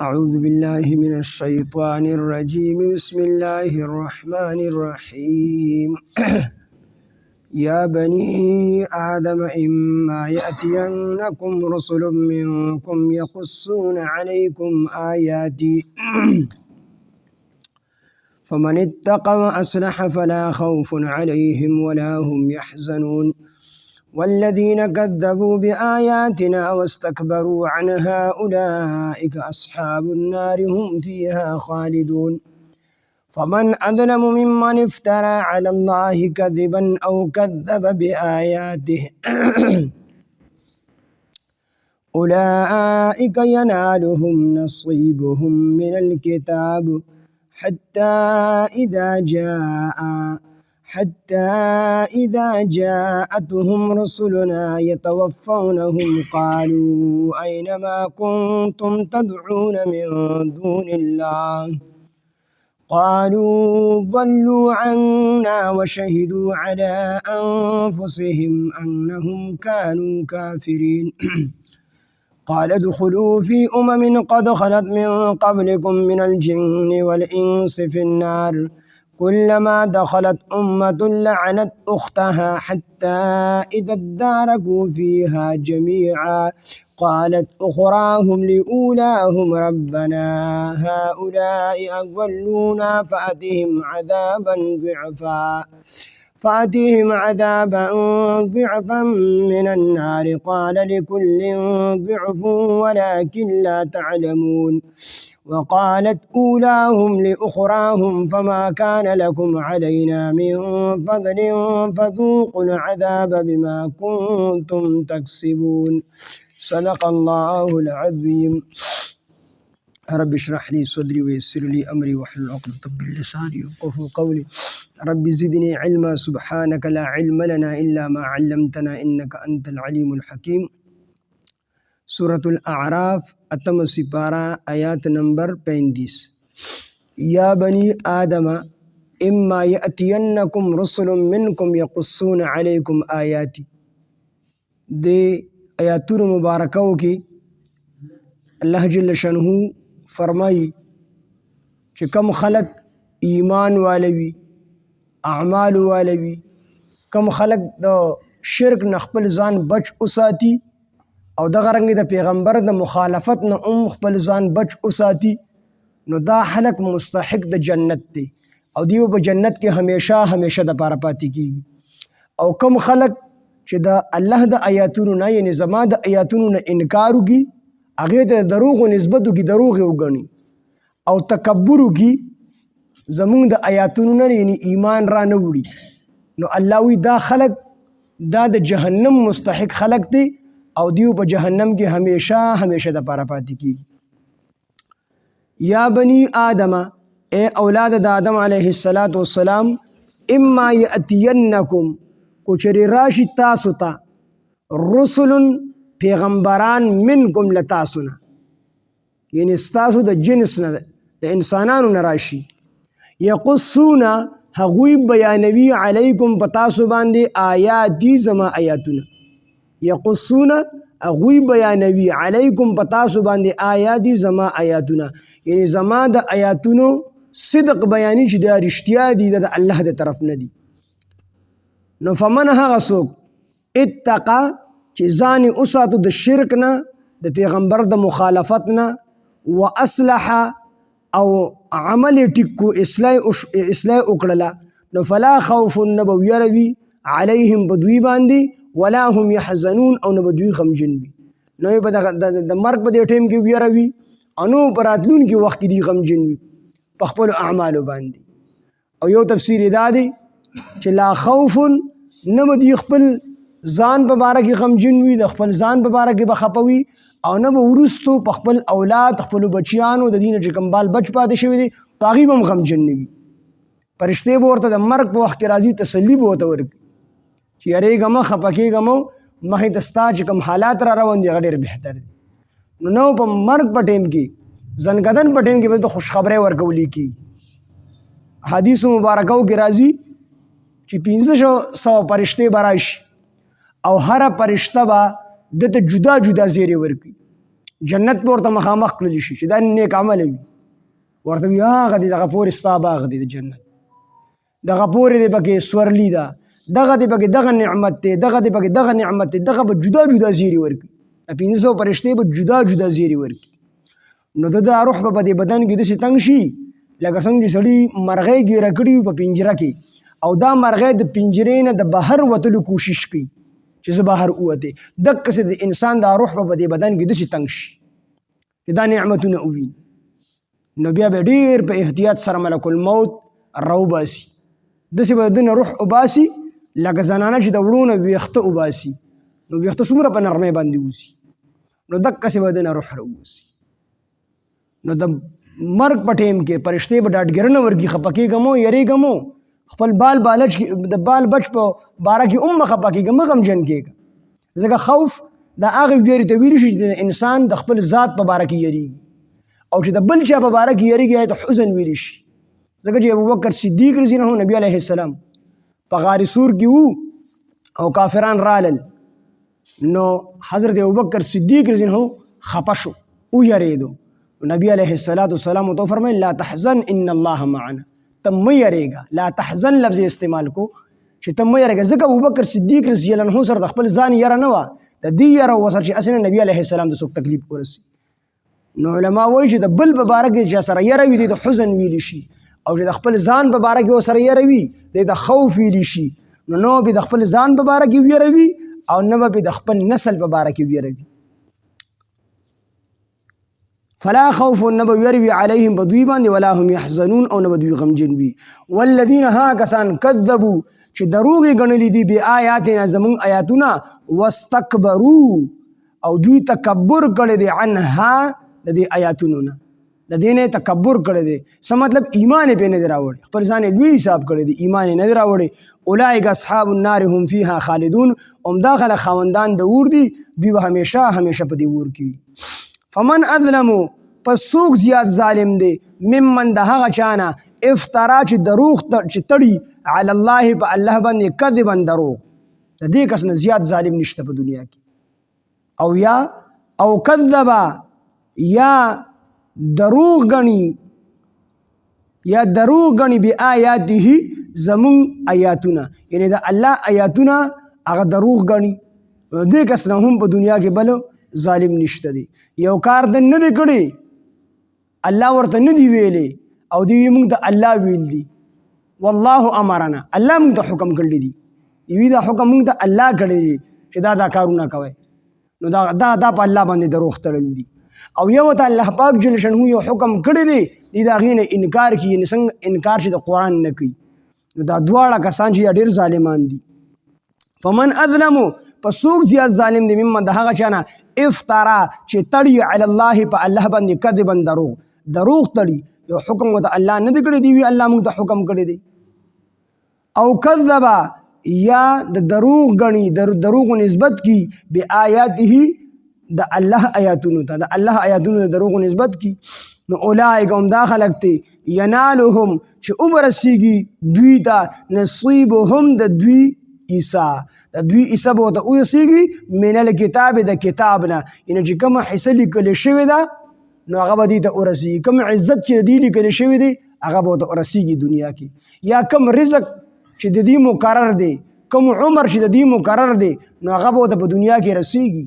أعوذ بالله من الشيطان الرجيم بسم الله الرحمن الرحيم يا بني آدم إما يأتينكم رسل منكم يقصون عليكم آياتي فمن اتقى وأصلح فلا خوف عليهم ولا هم يحزنون والذين كذبوا بآياتنا واستكبروا عنها أولئك أصحاب النار هم فيها خالدون فمن أظلم ممن افترى على الله كذبا أو كذب بآياته أولئك ينالهم نصيبهم من الكتاب حتى إذا جاءتهم رسلنا يتوفونهم قالوا أين ما كنتم تدعون من دون الله قالوا ضلوا عنا وشهدوا على أنفسهم أنهم كانوا كافرين قال ادخلوا في قد خلت من قبلكم من الجن والإنس في النار كلما دخلت أمة لعنت أختها حتى إذا اداركوا فيها جميعا قالت أخراهم لأولاهم ربنا هؤلاء أضلونا فأتهم عذابا ضعفا من النار قال لكل ضعف ولكن لا تعلمون وقالت أولاهم لأخراهم فما كان لكم علينا من فضل فذوقوا العذاب بما كنتم تكسبون صدق الله العظيم رب اشرح لي صدري ويسر لي أمري واحلل عقدة من لساني يفقهوا قولي رب زدني علما سبحانك لا علم لنا إلا ما علمتنا إنك أنت العليم الحكيم سورة الأعراف اتم سپارہ آیات نمبر 35 یا بنی آدم اما یأتینکم رسل منکم یقصون علیکم آیاتی دے آیاتون مبارکوں کی اللہ جل شانہ فرمائی کہ کم خلق ایمان والوی اعمال والوی کم خلق دا شرک نخپل ځان بچ اساتی او دغه رنګ د پیغمبر د مخالفت نه خپل ځان بچ اساتی نو دا خلق مستحق د جنت دی او دیو په جنت کې همیشه د پاره پاتې کیږي او کم خلق چې د الله د آیاتونو نه یعنی زما د آیاتونو نه انکار وکي هغه ته دروغ نسبت وکي دروغ وګڼي او تکبر وکي زمونږ د آیاتونو نه یعنی ایمان را نه وړي نو الله وی دا خلق دا د جهنم مستحق خلق دی او دیو په جهنم کې همیشه د پاره پاتې کیږي یا بنی آدم اے اولاد د آدم علیه السلام اما یأتینکم کچری راشی تاسو ته رسل پیغمبران منکم لتاسونا یعنی ستاسو د جنس نه د انسانانو نه راشي یقصون هغوی بیانوي علیکم پتاسو باندې آیاتی زما آیاتونه یقصون اغوی بیانوی علیکم پتاسو باندې آیاتی زما آیاتونه یعنی زما د آیاتونو صدق بیانی چې دا رښتیا دي د الله د طرف نه دي نو فمن هغه څوک اتقا چې ځان اوساتو د شرک نه د پیغمبر د مخالفت نه واصلح او عمل ټکو اصلاح وکړه نو فلا خوف نبویروی علیهم بدوی باندې ولا هم يحزنون او نه بدوی غمجن وي نو په د مرګ په دې ټیم کې ویروي انو پراتلون کې وخت دی غمجن وي په خپل اعمال باندې او یو تفسیر دا دی چې لا خوف نه بدی خپل ځان په باره کې غمجن وي د خپل ځان په باره کې بخپوي او نه ورستو په خپل اولاد خپل بچیانو د دین چې کمبال بچ پاتې شوی دي باغی هم غمجن نه وي پرشته ورته د مرګ په وخت کې راځي تسلی به وته ورکړي چې یریږم خپکیږم مخې ته ستا چې کوم حالات را روان دي هغه ډېر بهتر دي نو په مرګ په ټیم کې زنګدن په ټیم کې به د خوشخبری ورکولی کېږي حدیث مبارکو کې راځي چې 1500 فرشتې به راشي او هر فرشته به دته جدا جدا زیری ورکړي جنت پورته مخامخ کړل شي چې دا نیک عمل وي ورته وي هغه دی دغه پورې ستا باغ دی د جنت دغه پورې دی پکې سورلی ده دغه دی پکې دغه نعمت دی دغه دی پکې دغه نعمت دی دغه به جدا جدا زیری ورکړي 500 فرشتې به جدا جدا زیری ورکړي نو د روح په دې بدن کې داسې تنګ شي لکه څنګه چې سړي مرغۍ ګیره کړي په پنجره کې او دا مرغۍ د پنجرې نه د بهر وتلو کوشش کوي چې زه بهر ووته دقسې د انسان دا روح په دې بدن کې داسې تنګ شي چې دا نعمتونه وویني نو بیا به ډېر په احتیاط سره ملک الموت راوباسي داسې به د نه روح وباسي لکه زنانه چې د وړو نه ویښته وباسي نو ویښته څومره په نرمۍ باندې وځي نو دقسې به د نه روح راوباسي نو د مرګ په ټیم کې فرشتې به ډاډګرنه ورکړي خفه کېږم او یریږم خپل بال بالچ د بال بچ په باره کې مه خفه کېږه مه غمجن کېږه ځکه خوف د هغې ویرې ته ویلی شي چې د انسان د خپل ذات په باره کې یریږي او چې د بل چا په باره کې یریږي ته حزن ویلی شي ځکه چې ابوبکر صدیق رضی الله عنه نبي علیه السلام په غار سور کې وو او کافران رالل نو حضرت ابوبکر صدیق رضی الله عنه خفه شو ویریدو نبی علیہ السلام تو فرمائے لا تحزن ان الله معنا تم مې یریږه لا تحزن لفظ استعمال کو چې تم مې یریږه ځکه ابوبکر صدیق رضی الله عنه سره د خپل ځان یره نه و د دې یره وسر چې اسنه نبی علیہ السلام د څوک تکلیف ورسي نو علما وایي چې د بل په باره کې چې سره یره وي د حزن ویلی شي او چې د خپل ځان په باره کې سره یره وي د خوف ویلی شي نو به د خپل ځان په باره کې یره وي او نه به د خپل نسل په باره کې یره وي فلا خوف نبو يروي عليهم بدوي باندې ولا هم يحزنون او نبدوي غمجن وي والذين ها کسان كذبوا چې دروغي غنلي دي به آیاتنا زمون آیاتنا واستكبروا او دوی تکبر کړي دي عنها د دې آیاتونو نه د دې نه تکبر کړي دي څه مطلب ایمان په نه دراوړي خپل ځان لوی حساب کړي دي ایمان نه دراوړي اولئک اصحاب النار هم فيها خالدون هم داخله خوندان د اور دي دوی همیشه په دې اور کې فمن اظلمو پس څوک زیات ظالم دی ممن د هغه چانه افترا چې دروغ چې تړي علی الله په الله باندې کذبا دروغ د دې کس نه زیات ظالم نشته په دنیا کې او کذبا یا دروغ غني بی آیاته زمون آیاتونه یعنی د الله آیاتونه هغه دروغ غني دې کس نه هم په دنیا کې بل ظالم نشته دی یو کار د نه دی کړی الله ورته نه دی ویلې او دی موږ د الله ویل دي والله امرنا الله موږ ته حکم کړی دی وی دا حکم موږ ته الله کړی دی چې دا کارونه کوي نو دا په الله باندې دروغ تړل دي او یو ته الله پاک جل شانه یو حکم کړی دی دا غینه انکار کوي څنګه انکار چې د قران نه کوي نو دا دواړه کسان چې ډیر ظالمان دي فمن اظلمو پسوک زیات ظالم دی مما د هغه چانه افترا چې تړي علی الله په الله باندې کذبا دروغ تړي یو حکم وته الله نه دی کړی دی وی الله موږ ته حکم کړی دی او کذبا یا د دروغ غني دروغ نسبت کی به آیاته د الله آیاتونو ته د الله آیاتونو د دروغ نسبت کی نو اولئک هم داخلکته ینالهم چې وبرسیږي دوی ته نصیبهم د دوی عیسی د دوی عیسی به ته اوسیږي من الکتاب د کتاب نه یعنی چې کومه حصه لیکل شوې ده نو هغه به دې ته ورسیږي کوم عزت چې دې لیکل شوی دی هغه به ته ورسیږي دنیا کې یا کوم رزق چې د دې مقرر دی کوم عمر چې د دې مقرر دی نو هغه به ته په دنیا کې رسیږي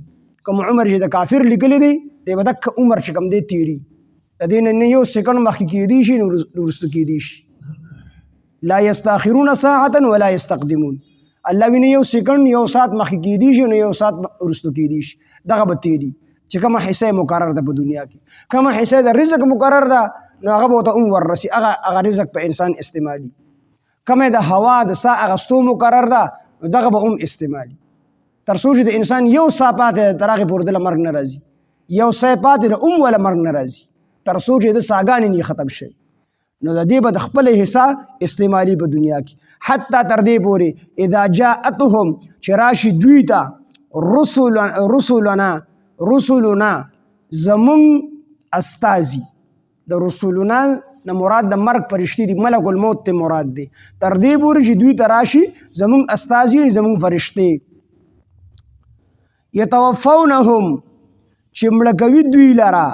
کوم عمر چې د کافر لیکل دی دی به دک عمر چې کوم دی تیری د دې نه یو سکند مخکې کېدی شي نو وروسته کېدی شي لا یستاخرون ساعه ولا یستقدمون الله ویني یو سکند یو ساعت مخکې کېدی شي نو یو ساعت وروسته کېدی شي دغه به تیری چې کومه حصہ مقرر ده په دنیا کې کومه حصہ د رزق مقرر ده نو هغه به ته ورسي هغه رزق په انسان استعمالي کومه د هوا د سا اغستو مقرر ده دغه به استعمالي تر څو چې د انسان یو صفات ترغه پور د مرګ ناراضي یو صفات د ولا مرګ ناراضي تر څو چې د ساګان نه ختم شي نو د دې به خپل حصہ استعمالي په دنیا کې حتی تر دې پورې اذا جاءتهم شراشي دوی ته رسولنا زمون استازي د رسولنا نه مراد د مرګ فرشتي دي ملک الموت ته مراد دي تر دې پورې چې دوی تراشي زمون استازي زمون فرشتي يتوفونهم چې مړه کوي دوی لره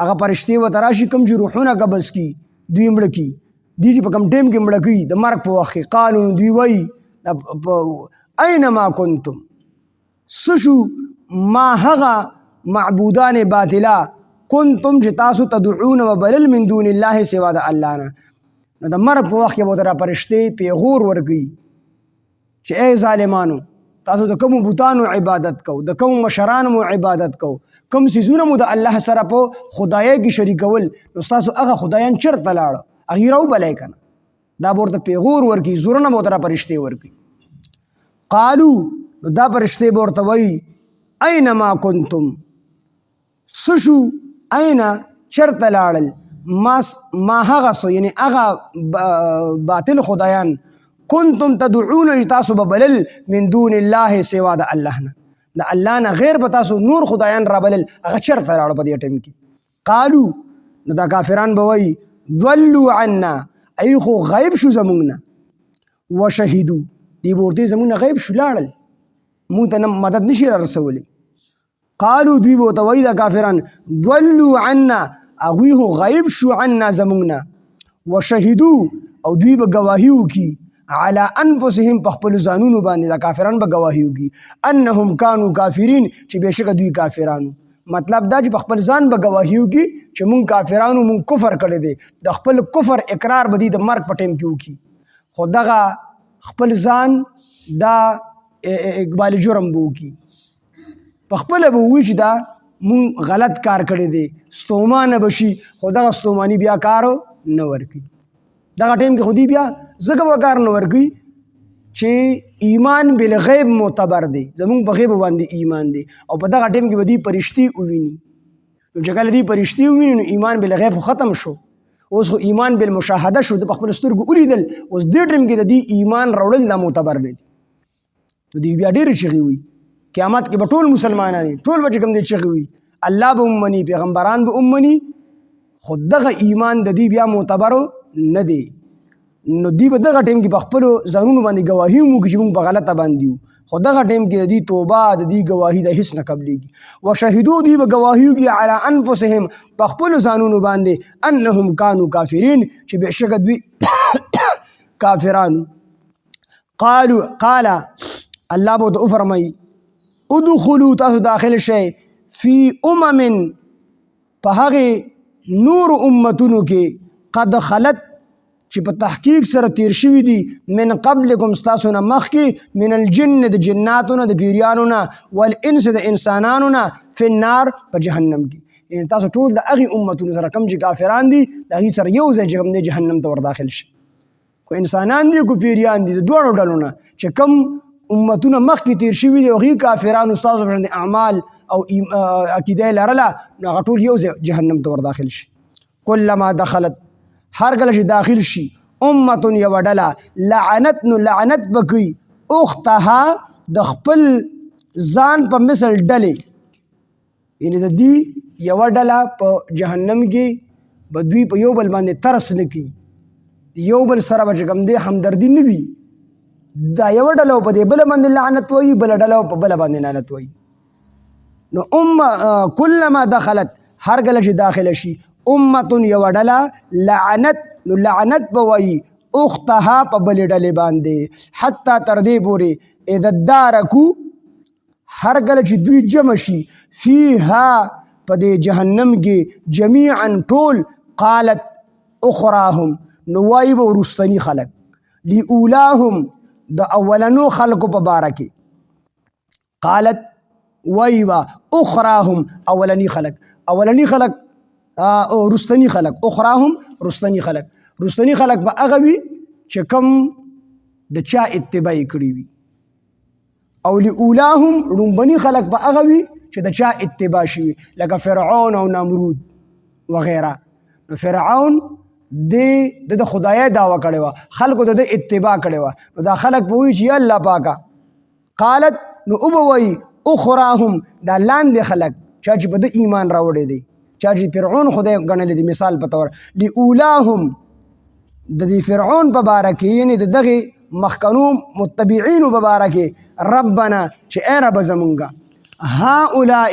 هغه فرشتې ورته راشي کوم چې روحونه قبض کي دوی مړه کي دوی چې په کوم ټایم کې مړه کوي د مرګ په وخت کې قالو دوی وایي اینما کنتم څه شو ما هغه معبودان باطله کنتم چې تاسو تدعون وبلل من دون الله سوا د الله نه نو د مرګ په وخت کې به ورته فرشتې پیغور ورکوي چې ای ظالمانو تاسو د کومو بوتانو عبادت کو د کومو مشرانو مو عبادت کو کوم څیزونه مو د الله سره په خدایۍ کې شریکول نو تاسو هغه خدایان چېرته لاړه هغې راوبلئ که نه دا به ورته پیغور ورکوي زورونه به ورته فرشتې ورکوي قالو نو دا فرشتې به ورته وایي اینما کنتم څه شو اینا چېرته لاړل ما هغه څه یعنې هغه باطل خدایان کنتم تدعون چې تاسو به بلل من دون الله سوا د الله نه د الله نه غیر به تاسو نور خدایان را بلل هغه چېرته لاړه په دې ټایم کې قالو نو دا کافران به وایي ضلوا عنا ای خو غیب شو زمونږ نه وشهدو دی به ورته زمونږ نه غیب شو لاړل مونږ ته مدد نشي را رسولی قالو دوی به ورته وایي دا کافران ضلوا عنا هغوی خو غیب شو عنا زمونږ نه وشهدو او دوی به ګواهي وکړي على انفسهم په خپلو ځانونو باندې دا کافران به ګواهي وکړي انهم کانوا کافرین چې بېشکه دوی کافرانو مطلب دا چې په خپل ځان به ګواهي وکړي چې مونږ کافرانو مونږ کفر کړی دی د خپل کفر اقرار به دوی د مرګ په ټایم کې وکړي خو دغه خپل ځان دا اقبال جرم به وکړي په خپله به ووایي چې دا مونږ غلط کار کړی دی ستومانه به شي خو دغه ستوماني بیا کار نه ورکوي دغه ټایم کې خو دوی بیا ځکه به کار نه ورکوي چې ایمان بالغیب معتبر دی زمونږ په غیب باندې ایمان دی او په دغه ټایم کې به دوی فرشتې وویني نو چې کله دوی فرشتې وویني نو ایمان بالغیب خو ختم شو اوس خو ایمان بالمشاهده شو د په خپلو سترګو ولیدل اوس دې ټایم کې د دوی ایمان راوړل دا معتبر نه دي نو دوی بیا ډېرې چغې وي قیامت کې به ټول مسلمانان ټول به چې کوم دی چغې وي الله به ومني پیغمبران به ومني خو دغه ایمان د دوی بیا معتبر نه دی نو دوی به دغه ټایم کې په خپلو ځانونو باندې ګواهي وکړي چې موږ په غلطه باندې یو خو دغه ټایم کې د دوی توبه د دوی ګواهي د هېڅ نه قبلېږي وشهدو دوی به ګواهي وکړي علی انفسهم په خپلو ځانونو باندې انهم کانوا کافرین چې بېشکه دوی کافرانو قال الله به ورته وفرمایي ادخلوا تاسو داخل شئ فی په هغې نور امتونو کې قد خلت چې په تحقیق سره تیر شوي دي من قبلکم ستاسو نه مخکې من الجن د جناتو نه د پیریانو نه والانس د انسانانو نه فی النار په جهنم کې یعنې تاسو ټول د هغې امتونو سره کوم چې کافران دي د هغې سره یو ځای چې کوم دی جهنم ته ور داخل شي کو انسانان دي کو پیریان دي د دواړو ډلو نه چې کوم امتونه مخکې تیر شوي دي هغې کافرانو ستاسو په شان د اعمال او عقیده یې لرله نو هغه ټول یو ځای جهنم ته ور داخل شي کلما دخلت هر کله چې داخل شي امة یوه ډله لعنت نو لعنت به کوي اختها د خپل ځان په مثل ډلې یعنې د دوی یوه ډله په جهنم کې به دوی په یو بل باندې ترس نه کوي یو بل سره به چې کوم دی همدردي نه وي دا یوه ډله په دې بله باندې لعنت وایي بله ډله په بله باندې لعنت وایي نو کلما دخلت هر کله چې داخله شي امة یوه ډله لعنت نو لعنت به وایي اختها په بلې ډلې باندې حتی تر دې پورې اذا ادارکو هر کله چې دوی جمع شي فیها په دې جهنم کې جمیعا ټول قالت اخراهم نو وایي به وروستني خلک لاولاهم د اولنو خلکو په باره کې قالت وایي به اخراهم اولني خلک رستنی خلق اخراهم رستنی خلق به هغه وي چې کوم د چا اتباع کړي وي او لاولاهم لومبني خلق به هغه وي چې د چا اتباع شوي لکه فرعون او نمرود وغیره نو فرعون د خدایي دعوه کړې وه خلکو د اتباع کړې وه نو دا خلک به وایي چې یا الله پاکه قالت نو او به وایي اخراهم دا لاندې خلک چا چې په د ایمان راوړی دی چا چې فرعون خدای ګڼلی دی مثال په طور لاولاهم د دې فرعون په باره کې یعنې د دغې مخکنو متبعینو په باره کې ربنا چې ای رب زمونږه هؤلاء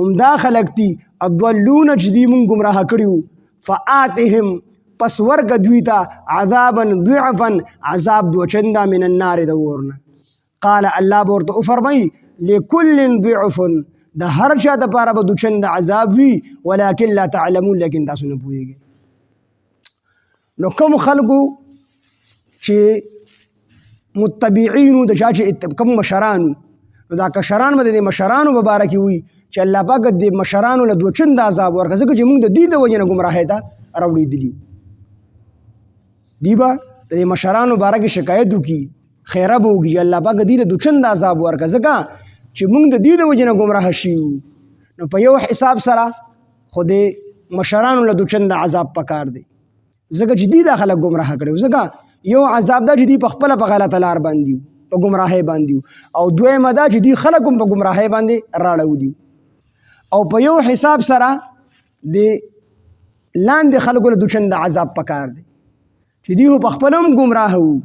هم دا خلق تی اضلون چې دی مونږ گمراه کړیو فآتهم پس ورک دوی ته عذابا ضعفا عذاب دو چندا من النار د ورنه قال الله ورته او فرمای لكل ضعف د هر چا د پاره به دو چند عذاب وي ولكن لا تعلمون لیکن تاسو نه پوهیږئ. نو کوم خلقو چې متبعینو د چا چې کوم مشرانو نو دا کشران به د مشرانو مبارک وي چې الله پاک د مشرانو له دو چند عذاب ورکړي ځکه چې موږ د دې د وجه نه ګمراهۍ ته راوړېدلي دی به د مشرانو باره کې شکایت وکړي خیره به وکړي چې الله پاک دې له دو چند عذاب ورکړه ځکه چې موږ د دې د وجې نه ګمراه شیو. نو په یو حساب سره خو د مشرانو له دو چند عذاب پکار دی ځکه چې دې دا خلک ګمراه کړي ځکه یو عذاب دا چې دې په خپله په غلطه لار باندې په ګمراهۍ باندې او دویمه دا چې دې خلک هم په ګمراهۍ باندې راړولي او په یو حساب سره د لاندې خلکو له دو چند عذاب پکار دی چې دوی په خپله هم ګمراه وو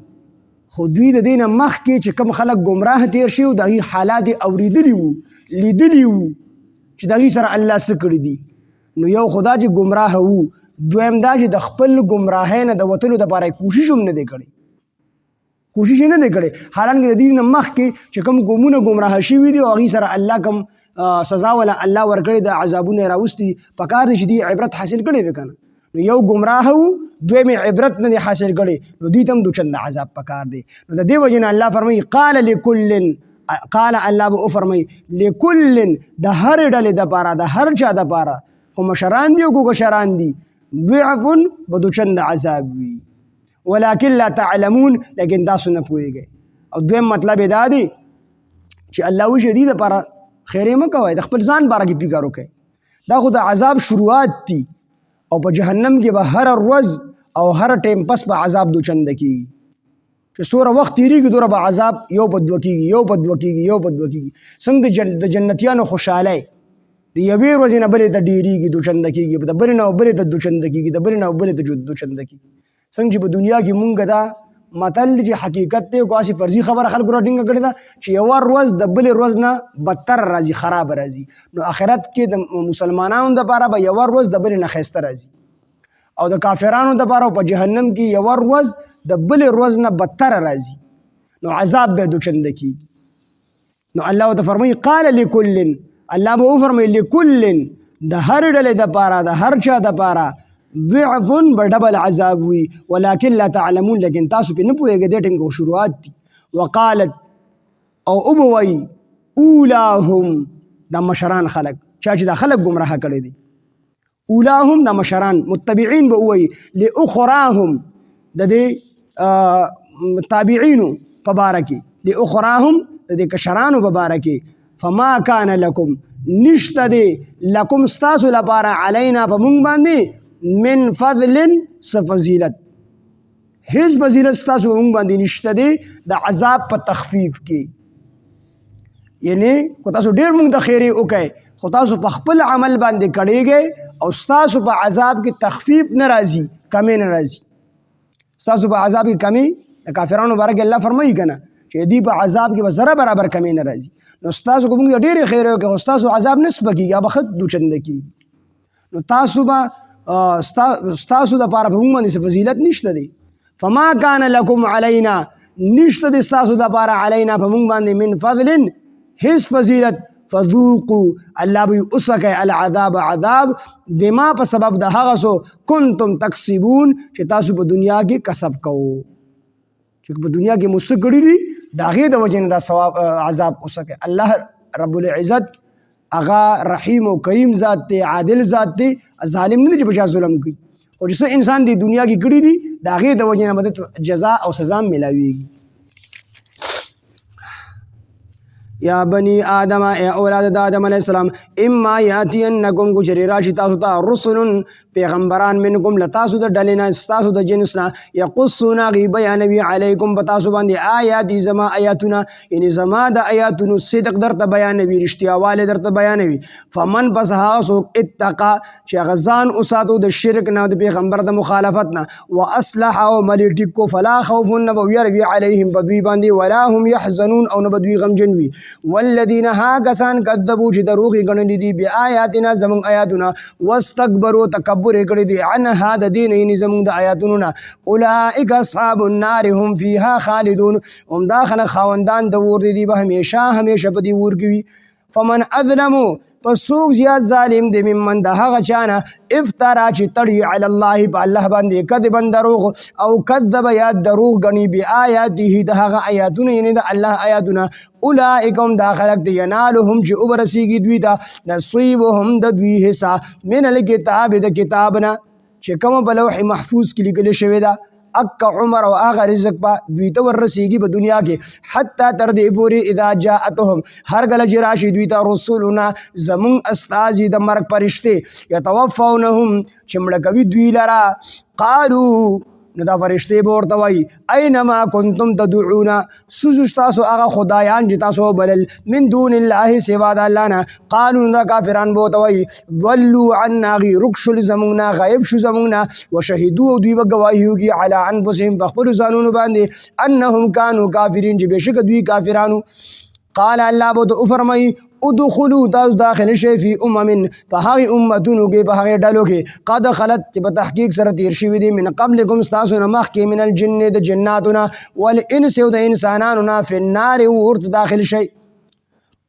خو دوی د دې نه مخکې چې کوم خلک ګمراه تیر شي د هغې حالات یې اورېدلي وو لیدلي وو چې د هغې سره الله څه کړي دي. نو یو خو دا چې ګمراه وو دویم دا چې د خپل ګمراهۍ نه د وتلو دپاره یې کوشش هم نه دی کړی کوشش یې نه دی کړی حالانکې د دې نه مخکې چې کوم قومونه ګمراه شوي دي او هغې سره الله کوم سزا ولا الله ورکړي د عذابونه یې راوستي پکار دی چې دوی عبرت حاصل کړی وي که نه. نو یو گمراه وو دویم عبرت نه حاصل کړي نو دوی ته هم دو چند عذاب پکار دی. نو د دې وجې نه الله فرمایي قال لکل قال الله به وفرمایي لکل د هر ډلې دپاره د هر چا دپاره خو مشران دي او که کشران دي ضعف به دو چند عذاب وي ولکن لا تعلمون لیکن تاسو نه پوهېږئ. او دویم مطلب یې دا دی چې الله وایي چې دې دپاره خیرې مه کوئ د خپل ځان باره کې فکر وکئ دا خو د عذاب شروعات دي او په جهنم کې به هر ورځ او هر ټیم پس به عذاب دو چنده کېږي چې څومره وخت تېرېږي دومره به عذاب یو په دوه کېږي یو په دوه کېږي یو په دوه کېږي څنګه د جنتیانو خوشحالۍ د یوې ورځې نه بلې ته ډېرېږي دو چنده کېږي د بلې نه بلې ته دو چنده کېږي د بلې نه بلې ته دو چنده کېږي څنګه چې په دنیا کې مونږ دا متل دی چې حقیقت دی کو هسې فرضي خبره خلکو راټینګه کړې ده چې یوه ورځ د بلې ورځ نه بدتر راځي خراب راځي. نو آخرت کې د مسلمانانو دپاره به یوه ورځ د بلې نه ښایسته راځي او د کافرانو دپاره په جهنم کې یوه ورځ د بلې ورځ نه بدتر راځي نو عذاب به دو چنده کېږي. نو الله ورته فرمایي قال لکل الله به وفرمایي لکل د هر ډلې دپاره د هر چا دپاره ضعف به ډبل عذاب وي ولکن لا تعلمون لیکن تاسو پې نه پوهېږئ دې ټیم کې شروعات دي. وقالت او به وایي اولاهم دا مشران خلک چا چې دا خلک ګمراه کړی دي اولاهم دا مشران متبعین به وایي لاخراهم د دې تابعینو په باره کې لاخراهم د دې کشرانو په باره کې فما کان لکم نشته دی لکم ستاسو لپاره علینا په مونږ باندې من فضل فضیلت هیڅ فضیلت ستاسو په مونږ باندې نشته دی د عذاب په تخفیف کې یعنی کو تاسو ډېر مونږ ته خیرې وکئ خو تاسو په خپل عمل باندې کړېږئ او ستاسو په عذاب کې تخفیف نه راځي کمې نه راځي ستاسو په عذاب کې کمې د کافرانو باره کې الله فرمایي که نه چې دې په عذاب کې به ذره برابر کمې نه راځي نو ستاسو که مونږ ته ډېرې خیرې وکړئ خو ستاسو عذاب نه سپکېږي هغه به ښه دو چنده کېږي نو تاسو به ستاسو دپاره په مونږ باندې څه فضیلت نشته دی. فما کان لکم علینا نشته دی ستاسو دپاره علینا په مونږ باندې من فضل هیڅ فضیلت فذوقوا الله به اوسکئ العذاب عذاب بما په سبب د هغه څه کنتم تکسبون چې تاسو په دنیا کې کسب کوو چې په دنیا کې مو څه کړي دي د هغې د وجې نه دا ثواب عذاب اوسکئ. الله رب العزت هغه رحیم او کریم ذات دی عادل ذات دی ظالم نه دی چې په چا ظلم کوي خو چې څه انسان دی دنیا کې کړي دي د هغې د وجې نه به جزا او سزا میلاویږي. یا بنی آدم اے اولاد د آدم علیہ السلام اما یاتینکم کو چری راشی تاسو ته رسل پیغمبران منکم لتاسو د ډلینا تاسو د جنسنا یقصون غی بیانوی علیکم بتاسو باندې آیات زما آیاتنا یعنی زما د آیاتونو صدق درته بیانوی رښتیا والے درته بیانوی فمن بس هاسو اتقا چې غزان اوساتو د شرک نه د پیغمبر د مخالفت نه واصلح او ملټیکو فلا خوف نبو يروي علیهم بدوی باندې ولا هم يحزنون او نبدوی غمجن وی والذین ها کسان کذبوا چې دروغ غنلې دي بیااتنا زمون آیاتنا واستكبروا تکبر کړی دي عنها د دین یې زمون د آیاتونو نه اولئک اصحاب النار هم فيها خالدون هم داخله خوندان د ور دي به همیشه په دې ور کې فمن اظلموا پسوک زیاد ظالم دی ممن د هغه چانه افترا چې تړي علی الله په الله باندې کذبا دروغ او کذب یا دروغ غنی بی آیاته د هغه آیاتونه یعنی د الله آیاتونه اولئکم داخلك دی ینالهم چې وبرسیږي دوی ته نصیبهم د دوی حصہ من الکتاب د کتابنا چې کوم په لوح محفوظ کې لیکل شوی دا اک عمر او اغه رزق با دوی ته ورسیږي په دنیا کې حتی تر دې پورې اذا جاءتهم هر کله چې راشي دوی ته رسولنا زمون استاد د مرګ فرشته يتوفونهم چې مړ کوي دوی لرا قالو نو دا فرشته به ورته وایي اينما کنتم تدعون سوزو تاسو هغه خدایان چې تاسو بلل من دون الله سوا د الله نه قالوا دا کافران به ورته وایي ضلوا عنا ركشل زمونا غیب شو زمونا وشهدوا دوی به گواهی وکي على انفسهم بخبر ځانونو باندې انهم كانوا کافرین چې بشک دوی کافرانو قال الله بو فرمای ادخلوا تاسو داخل شي فی فهغه امتونو کې په هغه ډلو کې قد خلت چې په تحقیق سره تیر شوی دي من قبلکم تاسو نه مخکې من الجن د جناتنا والانس او د انسانانو فی النار ورت داخل شي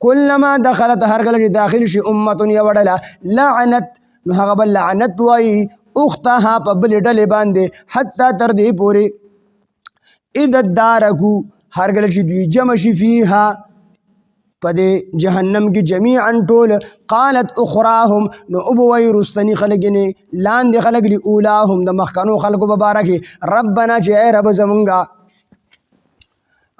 كلما دخلت هر کله داخل شي امه یوړه لعنت نو هغه بل لعنت وای اختها په بل ډلې باندې حتی تر دې پورې اذا دارکو هر کله چې دوی جمع شي فيها پدې جهنم کې جميعا ټول قالت اخراهم نو ابوي رستني خلقني لاندې خلق لي اولاهم د مخکانو خلقو مبارکي ربنا جاء رب زمونږه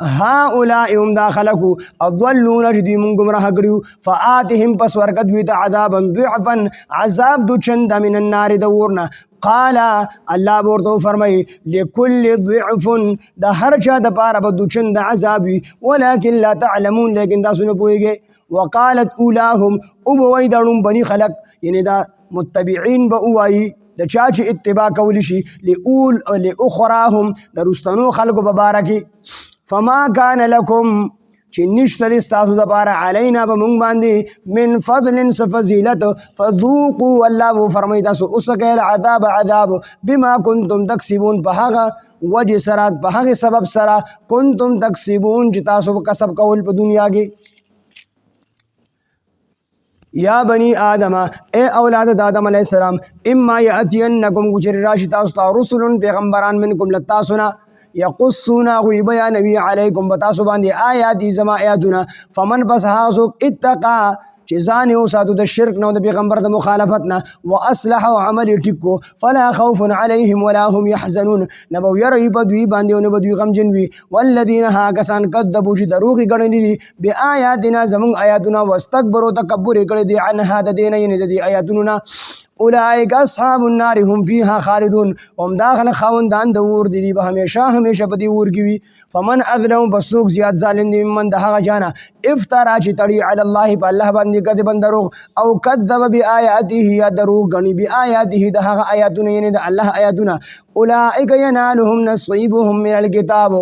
هؤلاء هم داخلكو اضلون جدي من گمراه کړیو فآتهم پس ورکد وی عذابا ضعفا عذاب دو چند من النار دورنا قال الله ورته فرمای لكل ضعف د هر چا د پاره به دو چند عذاب ولكن لا تعلمون لیکن تاسو نه پوهیږئ وقالت اولاهم ابوي دړم بني خلق یعنی دا متبعين به وایي د چا چې اتباع کول شي لاخراهم درستنو خلق مبارکي فما كان لكم چې نشته د تاسو لپاره علینا به مونږ باندې من فضل فضیلت فذوقوا الله فرمای تاسو اوسکه عذاب بما كنتم تکسبون په هغه وجه سره په هغه سبب سره کنتم تکسبون چې تاسو کسب کول په دنیا کې یا بنی آدم اے اولاد آدم علیہ السلام اما یاتینکم گجر راشد تاسو رسل پیغمبران منکم لتاسنا یقصون غوی بیان نبی علیکم بتاسو باندې آیات زما آیاتنا فمن بس هاسو اتقا چې ځان یو ساتو د شرک نو د پیغمبر د مخالفت نه واصلح عمل ټیکو فلا خوف علیهم ولا هم يحزنون نبو یری بدوی باندې او بدوی غمجن وی والذین ها کسان کذبوا چې دروغ غړنی دي بیااتنا زمون آیاتنا واستكبروا تکبر کړي دي عن هذا دین یعنی د آیاتنا اولئک اصحاب النار هم فيها خالدون هم داخل خوندان د ور دي به همیشه په دې ور کې وي فمن اظلم بسوق زیاد ظالم دي من دغه جانا افترا چې تړي علی الله په الله باندې کذب دروغ او کذب بیااته یا دروغ غنی بیااته دغه آیاتونه یعنی د الله آیاتونه اولئک ینالهم نصیبهم من الكتاب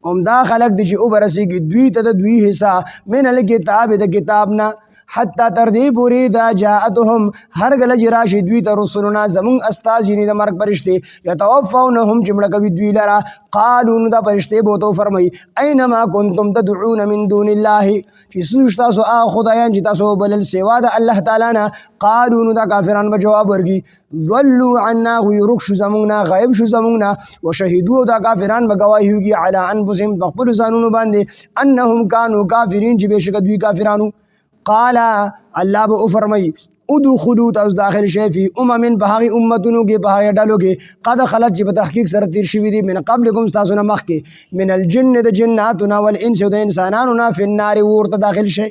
هم دا خلق دي چې او برسیږي دوی ته د دوی حصہ من الكتاب د کتابنا حتی تر دې پوری دا جاءتهم هر گله راشي دوی ته رسولنا زمون استاد یې د مرګ فرشته يتوفونهم جمله کوي دوی لرا قالوا دا فرشته بو تو فرمای اينما كنتم تدعون من دون الله چې سوش تاسو خدایان چې تاسو بلل سوا د الله تعالی نه قالوا دا کافران به جواب ورګي ضلوا عنا ويركش زمونا غائب شو زمونا وشهدوا دا کافران به گواهی وکي على انفسهم بخبر ځانونو باندې انهم كانوا كافرين چې بشک دوی کافرانو قال الله به فرمای ادخلوا تاسو داخل شي فی بهغه امتونو کې بهغه ډلو کې قد خلت چې په تحقیق سره تیر شوی دي من قبلکم تاسو نه مخکې من الجن د جناتنا والانس د انسانانو فی النار ورته داخل شي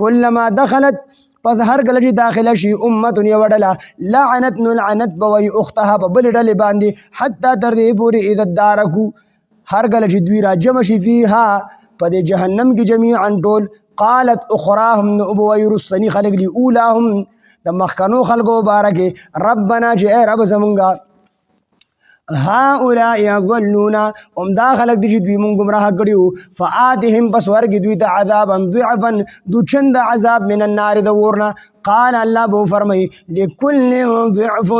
کلما دخلت پس هر کله چې داخله شي امه یوډله لعنت لعنت بوي اختها په بل ډلې باندې حتی تر دې پورې اذا دارکو هر کله چې دوی را جمع شي فيها په جهنم کې جميعا ټول قالت اخراهم ابوي رستني خلق لي اولاهم د مخکنو خلقو مبارکه ربنا جاء رب زمونږه هؤلاء يضلونا هم داخل دي دوی مون گمراه کړیو فآتهم پس ورګ دوی ته عذابا ضعفا دو چند عذاب من النار دورنا قال الله بو فرمای لكل ضعف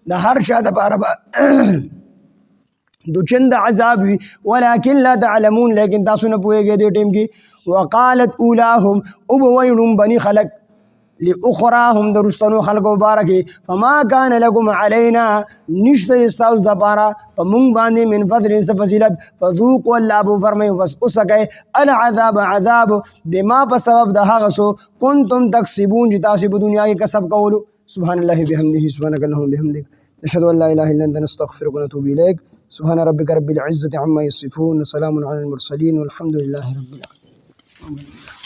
د هر چا د پاره دو چند عذاب ولكن لا تعلمون لیکن تاسو نه پوهیږئ دې ټیم کې وقالت اولاهم ابوینم بني خلق لأخراهم درستنو خلق مبارکی فما كان لكم علينا نشت استاوس دپارا فمون باندې من فضل فضیلت فذوقوا الله ابو فرمای بس اسکه العذاب عذاب بما بسبب ده هغه سو کنتم تکسبون چې تاسو په دنیا کې کسب کولو سبحان الله بحمده سبحانك اللهم بحمدك نشهد ان لا اله الا انت نستغفرك ونتوب اليك سبحان ربك رب العزه عما يصفون وسلام على المرسلين والحمد لله رب العالمين